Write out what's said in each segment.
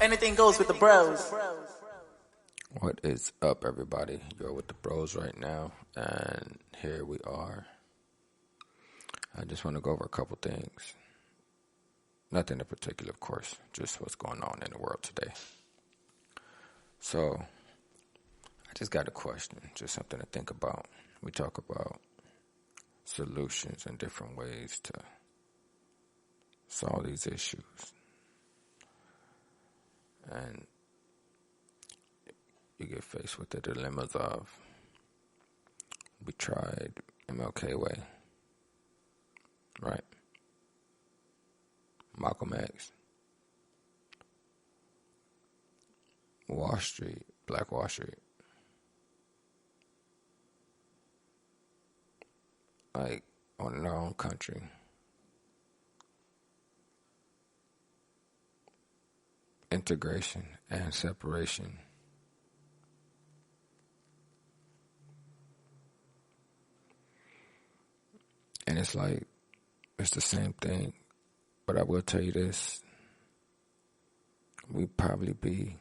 Anything goes with the bros. What is up, everybody? You're with the bros right now, and here we are. I just want to go over a couple things. Nothing in particular, of course, just what's going on in the world today. So, I just got a question, just something to think about. We talk about solutions and different ways to solve these issues. And you get faced with the dilemmas of, we tried MLK way, right? Malcolm X, Wall Street, Black Wall Street. Like, on our own country. Integration and separation. And it's like, it's the same thing. But I will tell you this. We'd probably be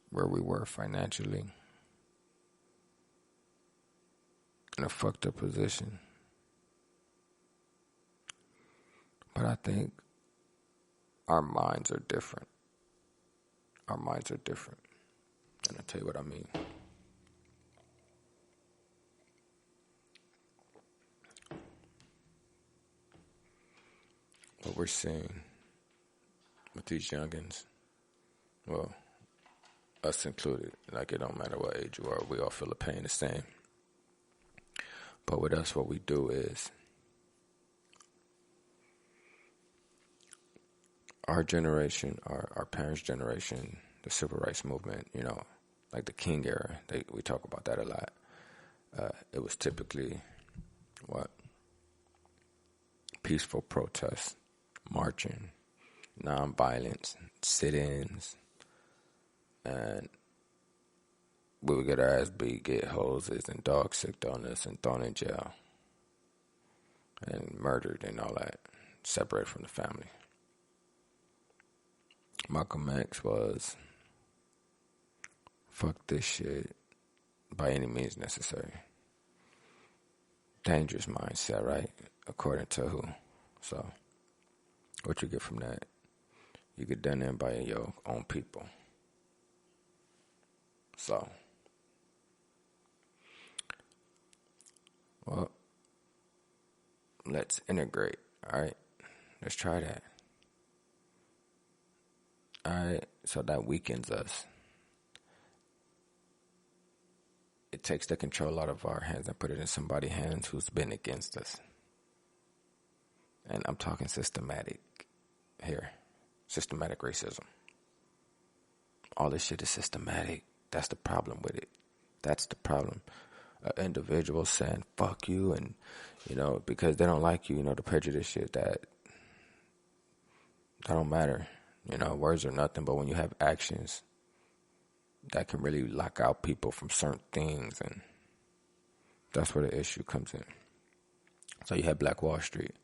where we were financially. In a fucked up position. But I think our minds are different. Our minds are different. And I'll tell you what I mean. What we're seeing with these youngins, well, us included, like it don't matter what age you are, we all feel the pain the same. But with us, what we do is, our generation, our parents' generation, the civil rights movement, you know, like the King era, we talk about that a lot. It was typically, peaceful protests, marching, nonviolence, sit-ins, and we would get our ass beat, get hoses and dog sicked on us and thrown in jail and murdered and all that, separated from the family. Malcolm X was, fuck this shit by any means necessary. Dangerous mindset, right? According to who? So, what you get from that? You get done in by your own people. So, well, let's integrate, alright? Let's try that. Alright, so that weakens us. It takes the control out of our hands and put it in somebody's hands who's been against us. And I'm talking systematic here. Systematic racism. All this shit is systematic. That's the problem with it. That's the problem. An individual saying, fuck you, and, you know, because they don't like you, you know, the prejudice shit, that don't matter. You know, words are nothing, but when you have actions, that can really lock out people from certain things, and that's where the issue comes in. So you have Black Wall Street.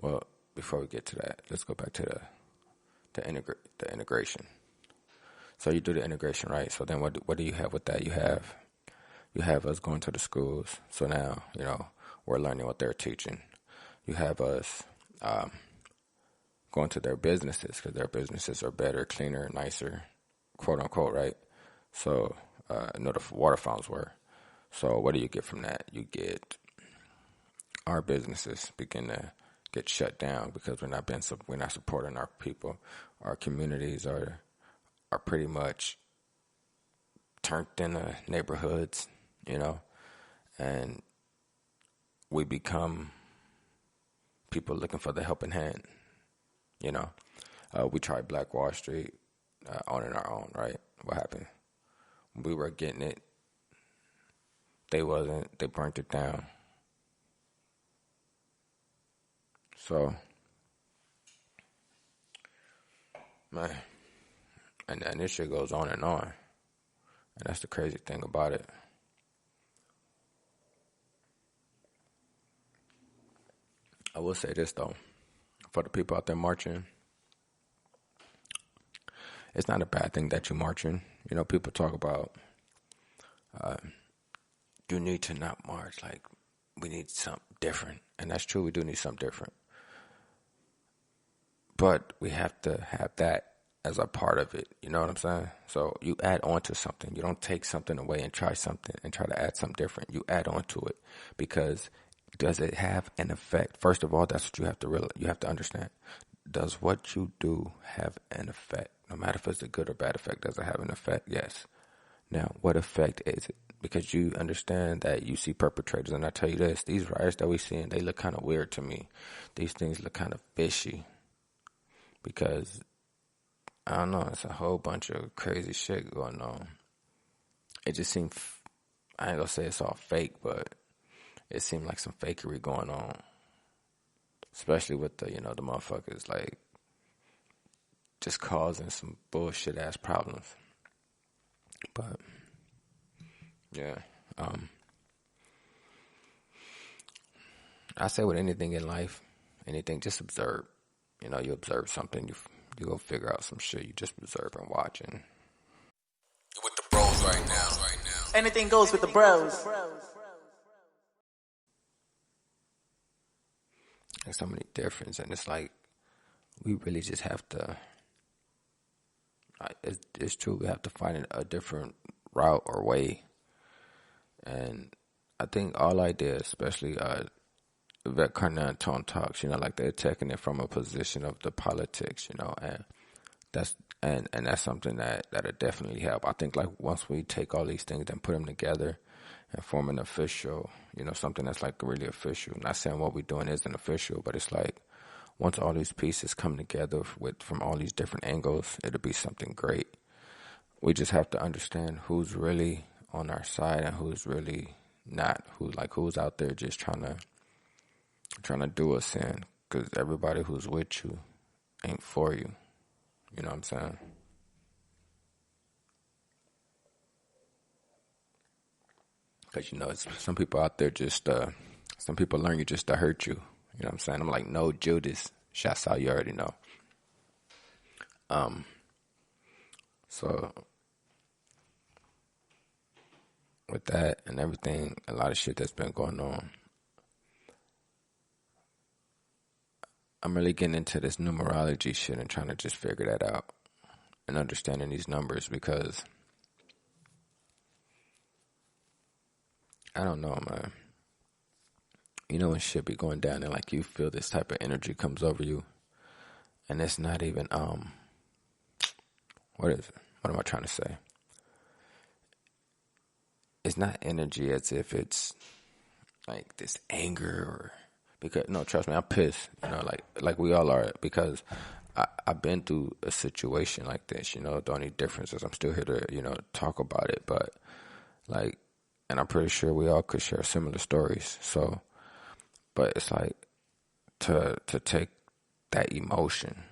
Well, before we get to that, let's go back to the integration. So you do the integration, right? So then what do you have with that? You have us going to the schools. So now, you know, we're learning what they're teaching. You have us going to their businesses, because their businesses are better, cleaner, nicer, quote unquote, right? So, the water fountains were. So what do you get from that? You get our businesses begin to get shut down because we're not supporting our people. Our communities are pretty much turned into neighborhoods, you know, and we become people looking for the helping hand. You know, we tried Black Wall Street on our own, right? What happened? We were getting it. They wasn't. They burnt it down. So, man, and this shit goes on. And that's the crazy thing about it. I will say this, though. For the people out there marching, it's not a bad thing that you're marching. You know, people talk about you need to not march. Like, we need something different. And that's true, we do need something different. But we have to have that as a part of it. You know what I'm saying? So you add on to something. You don't take something away and try something and try to add something different. You add on to it, because does it have an effect? First of all, that's what you have to realize. You have to understand. Does what you do have an effect? No matter if it's a good or bad effect, does it have an effect? Yes. Now, what effect is it? Because you understand that you see perpetrators, and I tell you this, these riots that we see, they look kind of weird to me. These things look kind of fishy, because, I don't know, it's a whole bunch of crazy shit going on. It just seemed, I ain't gonna say it's all fake, but it seemed like some fakery going on. Especially with the, the motherfuckers, like, just causing some bullshit ass problems. But, yeah, I say with anything in life, anything, just observe. You observe something, you go figure out some shit. You just observe and watch. And with the bros right now. Anything goes with the bros. There's so many differences, and it's like we really just have to. It's true. We have to find a different route or way, and I think all ideas, especially that kind of tone talks, like they're taking it from a position of the politics, and that's that's something that'll definitely help. I think like once we take all these things and put them together and form an official, something that's like really official. Not saying what we're doing isn't official, but it's like once all these pieces come together from all these different angles, it'll be something great. We just have to understand who's really on our side and who's really not. Who's out there just trying to do us in, because everybody who's with you ain't for you. You know what I'm saying? Because, it's some people out there just, some people learn you just to hurt you. You know what I'm saying? I'm like, no, Judas. Shouts out, you already know. So, with that and everything, a lot of shit that's been going on, I'm really getting into this numerology shit and trying to just figure that out and understanding these numbers, because I don't know, man. When shit be going down and like you feel this type of energy comes over you, and it's not even, what is it? What am I trying to say? It's not energy as if it's like this anger or, because, no, trust me, I'm pissed, like we all are, because I've been through a situation like this, the only difference is I'm still here to, talk about it, but like, and I'm pretty sure we all could share similar stories. So, but it's like to take that emotion,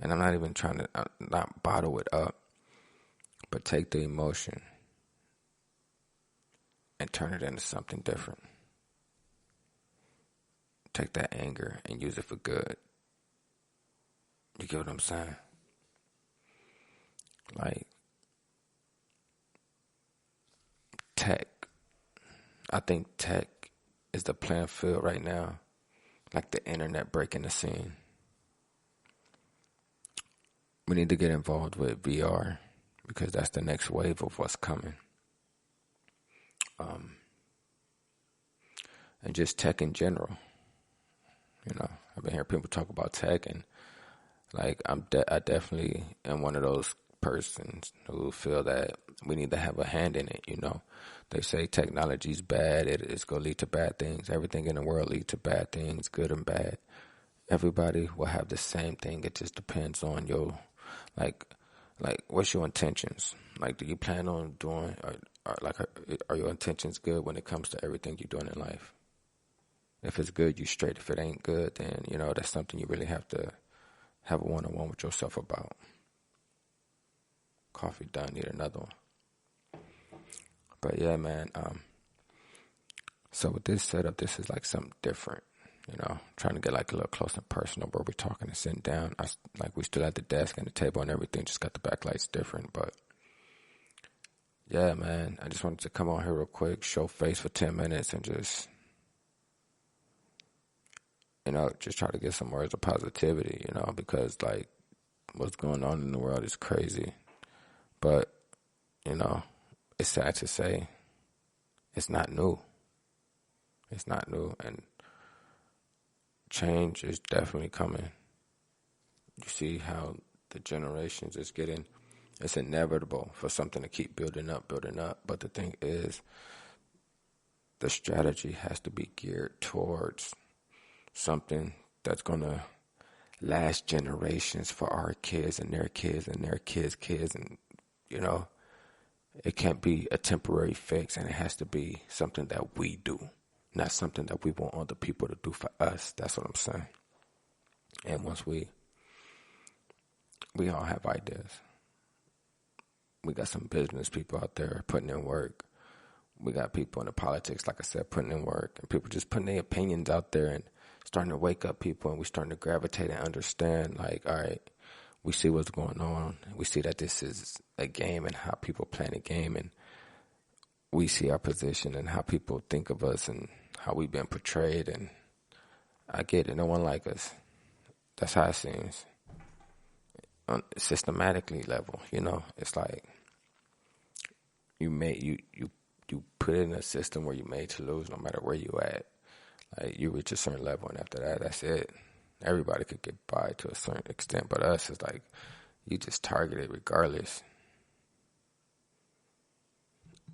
and I'm not even trying to not bottle it up, but take the emotion and turn it into something different. Take that anger and use it for good. You get what I'm saying? Like, tech. I think tech is the playing field right now. Like the internet breaking the scene. We need to get involved with VR, because that's the next wave of what's coming. And just tech in general. I've been hearing people talk about tech, and like I definitely am one of those persons who feel that we need to have a hand in it. They say technology's bad; it's gonna lead to bad things. Everything in the world leads to bad things, good and bad. Everybody will have the same thing. It just depends on your, like what's your intentions? Like, do you plan on doing, are your intentions good when it comes to everything you're doing in life? If it's good, you straight. If it ain't good, then, that's something you really have to have a one-on-one with yourself about. Coffee done, need another one. But yeah, man, so with this setup, this is like something different. trying to get like a little close and personal where we're talking and sitting down. Like we still at the desk and the table and everything, just got the backlights different. But yeah, man, I just wanted to come on here real quick, show face for 10 minutes and just, just try to get some words of positivity, because like what's going on in the world is crazy. But, it's sad to say it's not new. It's not new, and change is definitely coming. You see how the generations is getting, it's inevitable for something to keep building up. But the thing is, the strategy has to be geared towards something that's going to last generations for our kids and their kids and their kids' kids. And, it can't be a temporary fix, and it has to be something that we do, not something that we want other people to do for us. That's what I'm saying. And once we all have ideas. We got some business people out there putting in work. We got people in the politics, like I said, putting in work. And people just putting their opinions out there and starting to wake up people, and we're starting to gravitate and understand, like, all right, we see what's going on. We see that this is a game and how people play the game, and we see our position and how people think of us and how we've been portrayed. And I get it. No one like us. That's how it seems. On a systematically level, it's like you put it in a system where you're made to lose no matter where you at. Like, you reach a certain level, and after that, that's it. Everybody could get by to a certain extent, but us is like you just targeted regardless.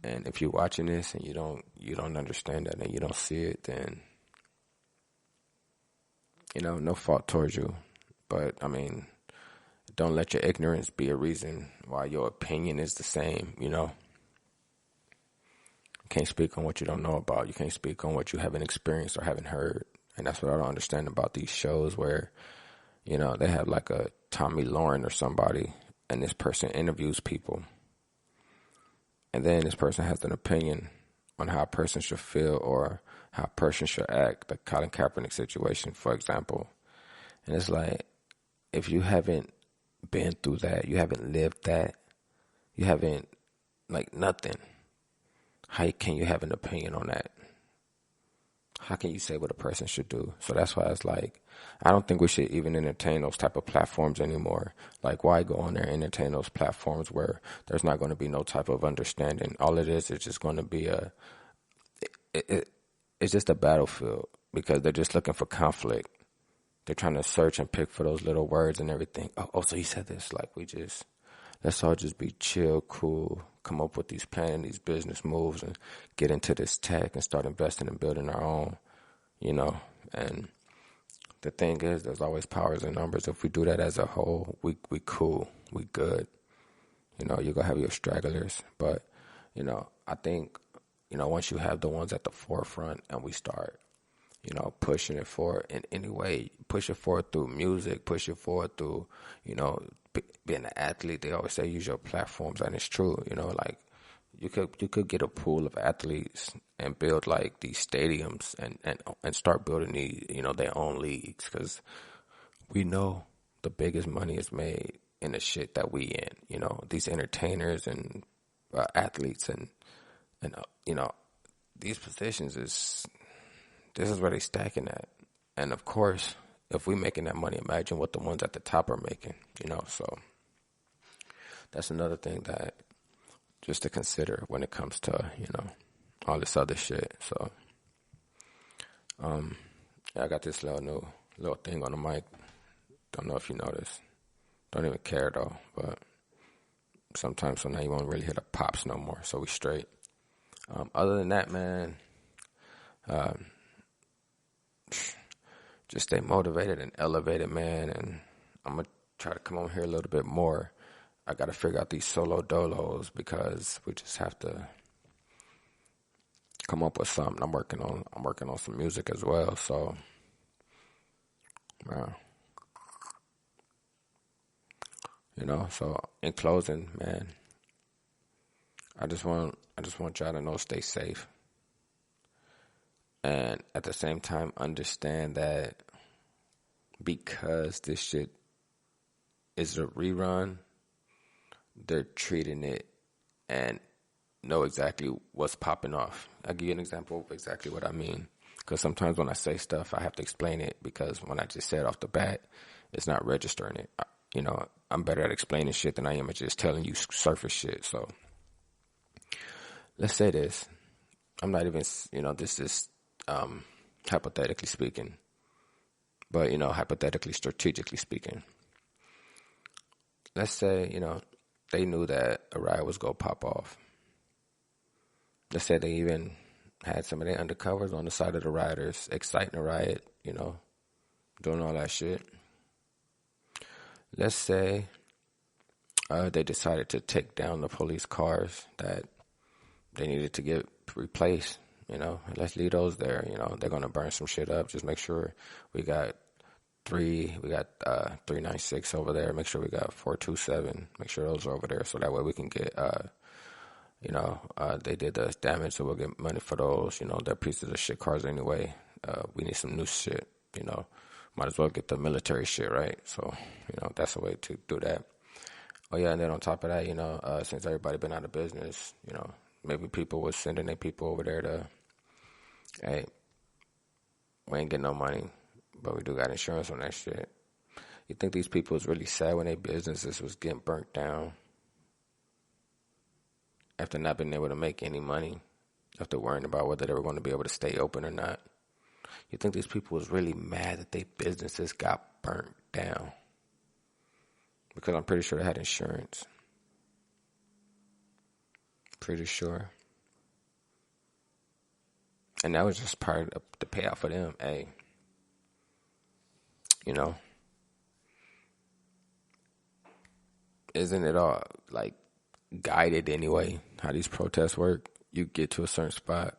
And if you're watching this and you don't understand that and you don't see it, then no fault towards you. But I mean, don't let your ignorance be a reason why your opinion is the same. You can't speak on what you don't know about. You can't speak on what you haven't experienced or haven't heard. And that's what I don't understand about these shows where, they have like a Tommy Lauren or somebody, and this person interviews people. And then this person has an opinion on how a person should feel or how a person should act, the Colin Kaepernick situation, for example. And it's like, if you haven't been through that, you haven't lived that, you haven't, like, nothing, how can you have an opinion on that? How can you say what a person should do? So that's why it's like, I don't think we should even entertain those type of platforms anymore. Like, why go on there and entertain those platforms where there's not going to be no type of understanding? All it is just going to be it's just a battlefield, because they're just looking for conflict. They're trying to search and pick for those little words and everything. Oh, so he said this. Like, let's all just be chill, cool, come up with these plans, these business moves, and get into this tech and start investing and building our own, And the thing is, there's always powers in numbers. If we do that as a whole, we cool, we good. You're going to have your stragglers. But, I think, once you have the ones at the forefront and we start, pushing it forward in any way, push it forward through music, push it forward through, being an athlete. They always say use your platforms, and it's true. Like, you could get a pool of athletes and build like these stadiums and start building these, their own leagues, because we know the biggest money is made in the shit that we in. These entertainers and athletes and these positions this is where they stacking at. And of course, if we making that money, imagine what the ones at the top are making, so that's another thing that just to consider when it comes to, all this other shit. So, I got this little thing on the mic. Don't know if you noticed. Don't even care though, but sometimes, so now you won't really hear the pops no more, so we straight. Other than that, man, just stay motivated and elevated, man. And I'm going to try to come on here a little bit more. I got to figure out these solo dolos, because we just have to come up with something. I'm working on some music as well. So, so in closing, man, I just want y'all to know, stay safe. And at the same time, understand that because this shit is a rerun, they're treating it and know exactly what's popping off. I'll give you an example of exactly what I mean. Because sometimes when I say stuff, I have to explain it because when I just said off the bat, it's not registering it. I'm better at explaining shit than I am at just telling you surface shit. So let's say this. I'm not even, this is hypothetically speaking. But, hypothetically, strategically speaking. Let's say, they knew that a riot was going to pop off. Let's say they even had some of their undercovers on the side of the rioters, exciting a riot, doing all that shit. Let's say they decided to take down the police cars that they needed to get replaced. Let's leave those there. They're going to burn some shit up. Just make sure we got 396 over there. Make sure we got 427. Make sure those are over there so that way we can get, they did the damage, so we'll get money for those. They're pieces of shit cars anyway. We need some new shit, Might as well get the military shit, right? So, that's a way to do that. Oh, yeah, and then on top of that, since everybody been out of business, maybe people was sending their people over there to, hey, we ain't getting no money, but we do got insurance on that shit. You think these people was really sad when their businesses was getting burnt down after not being able to make any money, after worrying about whether they were going to be able to stay open or not? You think these people was really mad that their businesses got burnt down? Because I'm pretty sure they had insurance. Pretty sure. And that was just part of the payout for them. Hey, isn't it all like guided anyway? How these protests work? You get to a certain spot,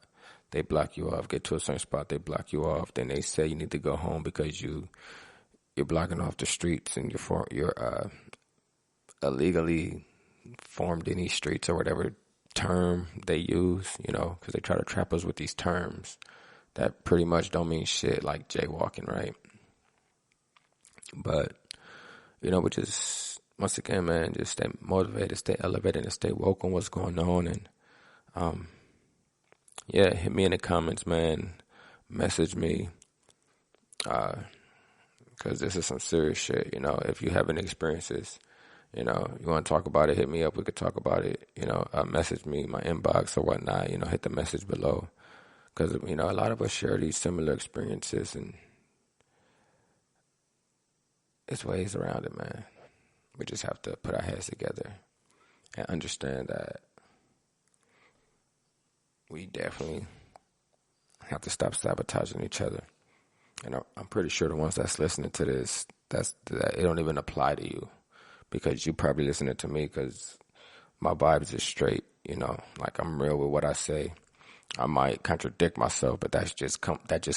they block you off. Get to a certain spot, they block you off. Then they say you need to go home because you're blocking off the streets and you're illegally formed in these streets or whatever term they use, because they try to trap us with these terms that pretty much don't mean shit, like jaywalking, right? But, we just, once again, man, just stay motivated, stay elevated, and stay woke on what's going on. And, hit me in the comments, man. Message me, because this is some serious shit, if you have any experiences, you want to talk about it, hit me up. We could talk about it. Message me, my inbox or whatnot. Hit the message below. Because, a lot of us share these similar experiences, and it's ways around it, man. We just have to put our heads together and understand that we definitely have to stop sabotaging each other. And I'm pretty sure the ones that's listening to this, that it don't even apply to you. Because you probably listening to me because my vibes is straight, like I'm real with what I say. I might contradict myself, but that just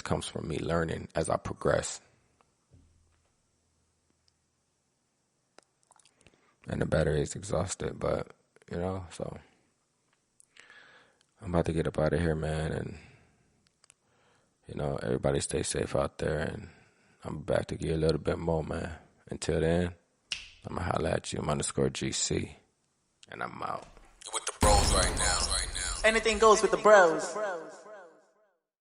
comes from me learning as I progress. And the battery is exhausted, but, so I'm about to get up out of here, man. And, everybody stay safe out there. And I'm back to give you a little bit more, man. Until then, I'm going to holla at you. I'm _GC. And I'm out. Anything goes with the bros.